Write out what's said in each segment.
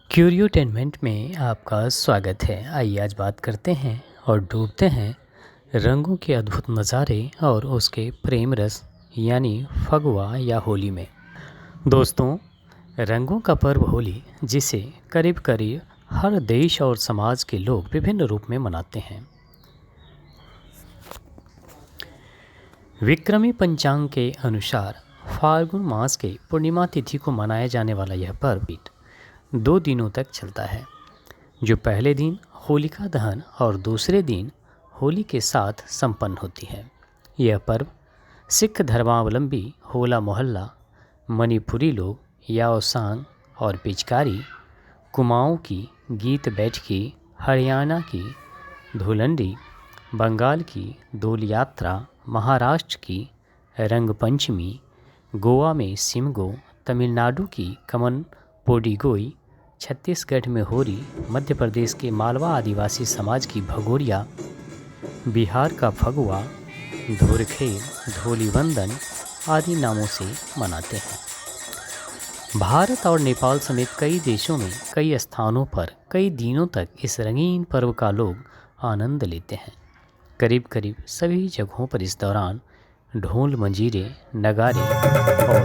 क्यूरियोटेनमेंट में आपका स्वागत है। आइए आज बात करते हैं और डूबते हैं रंगों के अद्भुत नज़ारे और उसके प्रेम रस यानी फगुआ या होली में। दोस्तों, रंगों का पर्व होली, जिसे करीब करीब हर देश और समाज के लोग विभिन्न रूप में मनाते हैं। विक्रमी पंचांग के अनुसार फाल्गुन मास के पूर्णिमा तिथि को मनाया जाने वाला यह पर्व 2 दिनों तक चलता है, जो पहले दिन होलिका दहन और दूसरे दिन होली के साथ संपन्न होती है। यह पर्व सिख धर्मावलंबी होला मोहल्ला, मणिपुरी लोग याओसांग और पिचकारी, कुमाऊं की गीत बैठकी, हरियाणा की धुलंडी, बंगाल की डोल यात्रा, महाराष्ट्र की रंग पंचमी, गोवा में सिमगो, तमिलनाडु की कमन पोडिगोई, छत्तीसगढ़ में होरी, मध्य प्रदेश के मालवा आदिवासी समाज की भगोरिया, बिहार का फगुआ, धुरखेल, धोलीवंदन आदि नामों से मनाते हैं। भारत और नेपाल समेत कई देशों में कई स्थानों पर कई दिनों तक इस रंगीन पर्व का लोग आनंद लेते हैं। करीब करीब सभी जगहों पर इस दौरान ढोल, मंजीरे, नगारे और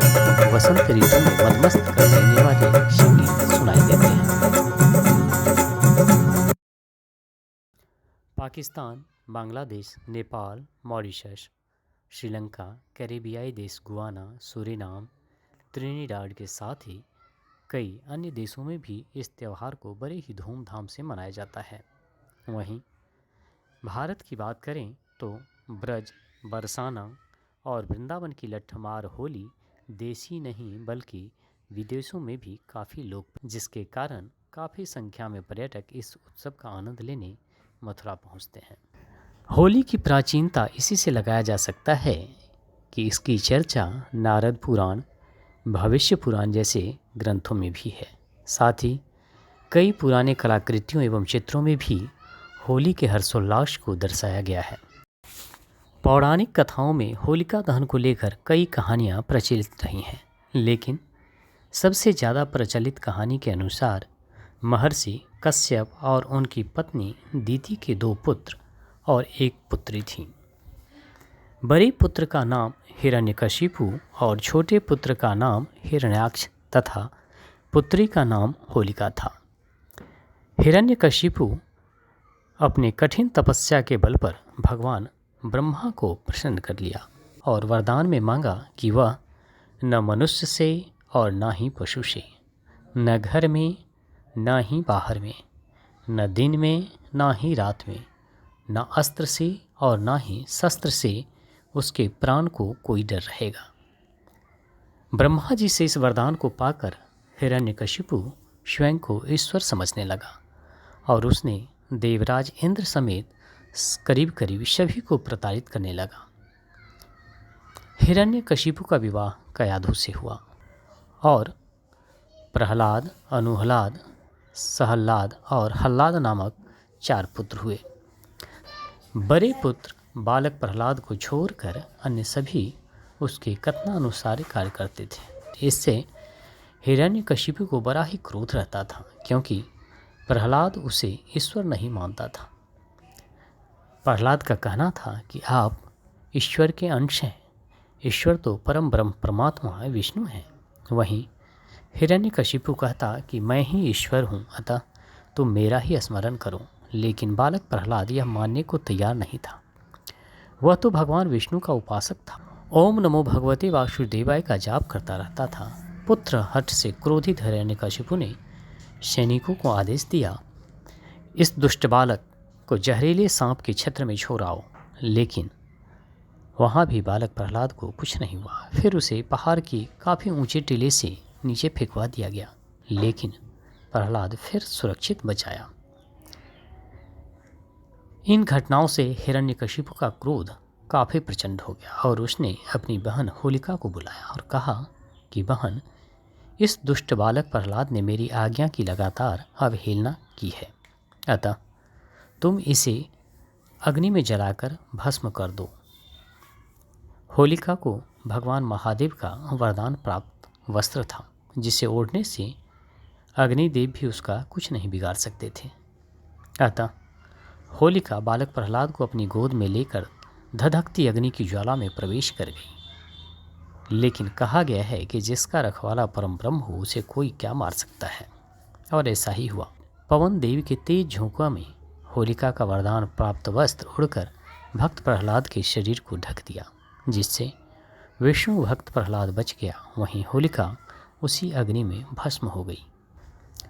वसंत ऋतु में मदमस्त कर देने वाले संगीत सुनाई देते हैं। पाकिस्तान, बांग्लादेश, नेपाल, मॉरिशस, श्रीलंका, कैरेबियाई देश गुयाना, सूरीनाम, त्रिनिडाद के साथ ही कई अन्य देशों में भी इस त्यौहार को बड़े ही धूमधाम से मनाया जाता है। वहीं भारत की बात करें तो ब्रज, बरसाना और वृंदावन की लट्ठमार होली देशी नहीं बल्कि विदेशों में भी काफ़ी लोग, जिसके कारण काफ़ी संख्या में पर्यटक इस उत्सव का आनंद लेने मथुरा पहुंचते हैं। होली की प्राचीनता इसी से लगाया जा सकता है कि इसकी चर्चा नारद पुराण, भविष्य पुराण जैसे ग्रंथों में भी है। साथ ही कई पुराने कलाकृतियों एवं चित्रों में भी होली के हर्षोल्लास को दर्शाया गया है। पौराणिक कथाओं में होलिका दहन को लेकर कई कहानियाँ प्रचलित रही हैं, लेकिन सबसे ज़्यादा प्रचलित कहानी के अनुसार महर्षि कश्यप और उनकी पत्नी दीति के 2 पुत्र और 1 पुत्री थीं। बड़े पुत्र का नाम हिरण्यकशिपु और छोटे पुत्र का नाम हिरण्याक्ष तथा पुत्री का नाम होलिका था। हिरण्यकशिपु अपने कठिन तपस्या के बल पर भगवान ब्रह्मा को प्रसन्न कर लिया और वरदान में मांगा कि वह न मनुष्य से और न ही पशु से, न घर में न ही बाहर में, न दिन में न ही रात में, न अस्त्र से और न ही शस्त्र से उसके प्राण को कोई डर रहेगा। ब्रह्मा जी से इस वरदान को पाकर हिरण्यकशिपु स्वयं को ईश्वर समझने लगा और उसने देवराज इंद्र समेत करीब करीब सभी को प्रताड़ित करने लगा। हिरण्यकशिपु का विवाह कयाधु से हुआ और प्रहलाद, अनुहलाद, सहल्लाद और हल्लाद नामक 4 पुत्र हुए। बड़े पुत्र बालक प्रहलाद को छोड़कर अन्य सभी उसके कथनानुसार कार्य करते थे। इससे हिरण्यकशिपु को बड़ा ही क्रोध रहता था, क्योंकि प्रहलाद उसे ईश्वर नहीं मानता था। प्रहलाद का कहना था कि आप ईश्वर के अंश हैं, ईश्वर तो परम ब्रह्म परमात्मा विष्णु हैं। वहीं हिरण्यकशिपु कहता कि मैं ही ईश्वर हूँ, अतः तुम मेरा ही स्मरण करो। लेकिन बालक प्रहलाद यह मानने को तैयार नहीं था। वह तो भगवान विष्णु का उपासक था। ओम नमो भगवते वासुदेवाय का जाप करता रहता था। पुत्र हठ से क्रोधित हिरण्यकशिपु ने सैनिकों को आदेश दिया, इस दुष्ट बालक को जहरीले सांप के छत्र में छोड़ाओ। लेकिन वहाँ भी बालक प्रहलाद को कुछ नहीं हुआ। फिर उसे पहाड़ की काफ़ी ऊंचे टीले से नीचे फेंकवा दिया गया, लेकिन प्रहलाद फिर सुरक्षित बचाया। इन घटनाओं से हिरण्यकशिपु का क्रोध काफ़ी प्रचंड हो गया और उसने अपनी बहन होलिका को बुलाया और कहा कि बहन, इस दुष्ट बालक प्रहलाद ने मेरी आज्ञा की लगातार अवहेलना की है, अतः तुम इसे अग्नि में जलाकर भस्म कर दो। होलिका को भगवान महादेव का वरदान प्राप्त वस्त्र था, जिसे ओढ़ने से अग्निदेव भी उसका कुछ नहीं बिगाड़ सकते थे। अतः होलिका बालक प्रहलाद को अपनी गोद में लेकर धधकती अग्नि की ज्वाला में प्रवेश कर गई। लेकिन कहा गया है कि जिसका रखवाला परम ब्रह्म हो उसे कोई क्या मार सकता है, और ऐसा ही हुआ। पवन देव के तेज झोंका में होलिका का वरदान प्राप्त वस्त्र उड़कर भक्त प्रहलाद के शरीर को ढक दिया, जिससे विष्णु भक्त प्रहलाद बच गया। वहीं होलिका उसी अग्नि में भस्म हो गई।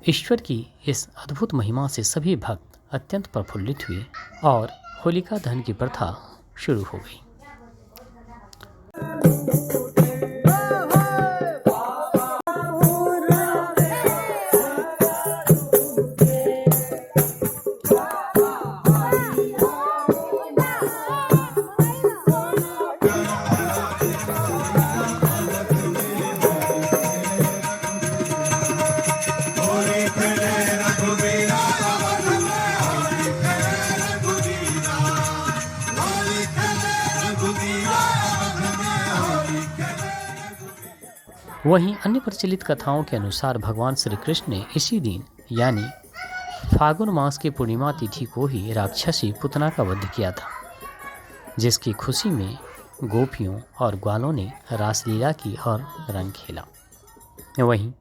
ईश्वर की इस अद्भुत महिमा से सभी भक्त अत्यंत प्रफुल्लित हुए और होलिका दहन की प्रथा शुरू हो गई। वहीं अन्य प्रचलित कथाओं के अनुसार भगवान श्री कृष्ण ने इसी दिन यानी फागुन मास की पूर्णिमा तिथि को ही राक्षसी पुतना का वध किया था, जिसकी खुशी में गोपियों और ग्वालों ने रासलीला की और रंग खेला। वहीं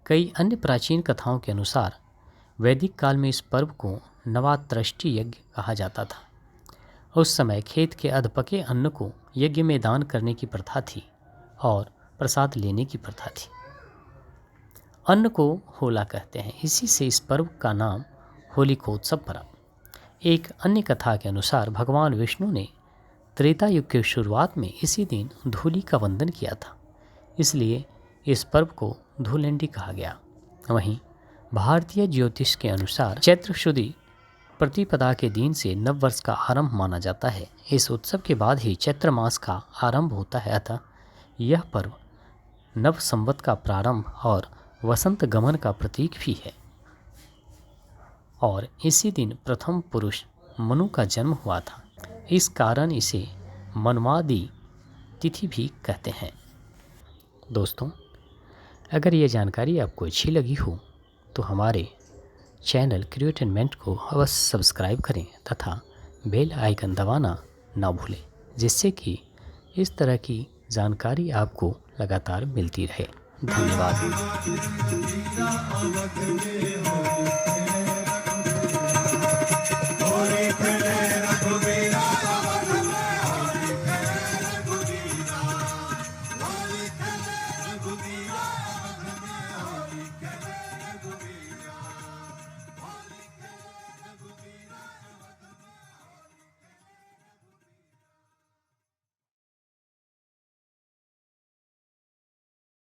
कई अन्य प्राचीन कथाओं के अनुसार वैदिक काल में इस पर्व को नवात्रष्टि यज्ञ कहा जाता था। उस समय खेत के अधपके अन्न को यज्ञ में दान करने की प्रथा थी और प्रसाद लेने की प्रथा थी। अन्न को होला कहते हैं, इसी से इस पर्व का नाम होलिकोत्सव पड़ा। एक अन्य कथा के अनुसार भगवान विष्णु ने त्रेता युग के शुरुआत में इसी दिन धूलि का वंदन किया था, इसलिए इस पर्व को धूलेंडी कहा गया। वहीं भारतीय ज्योतिष के अनुसार चैत्र शुदी प्रतिपदा के दिन से नव वर्ष का आरंभ माना जाता है। इस उत्सव के बाद ही चैत्र मास का आरंभ होता है, अतः यह पर्व नव संवत का प्रारंभ और वसंत गमन का प्रतीक भी है। और इसी दिन प्रथम पुरुष मनु का जन्म हुआ था, इस कारण इसे मनवादी तिथि भी कहते हैं। दोस्तों, अगर ये जानकारी आपको अच्छी लगी हो तो हमारे चैनल क्रिएटेनमेंट को अवश्य सब्सक्राइब करें तथा बेल आइकन दबाना ना भूलें, जिससे कि इस तरह की जानकारी आपको लगातार मिलती रहे। धन्यवाद।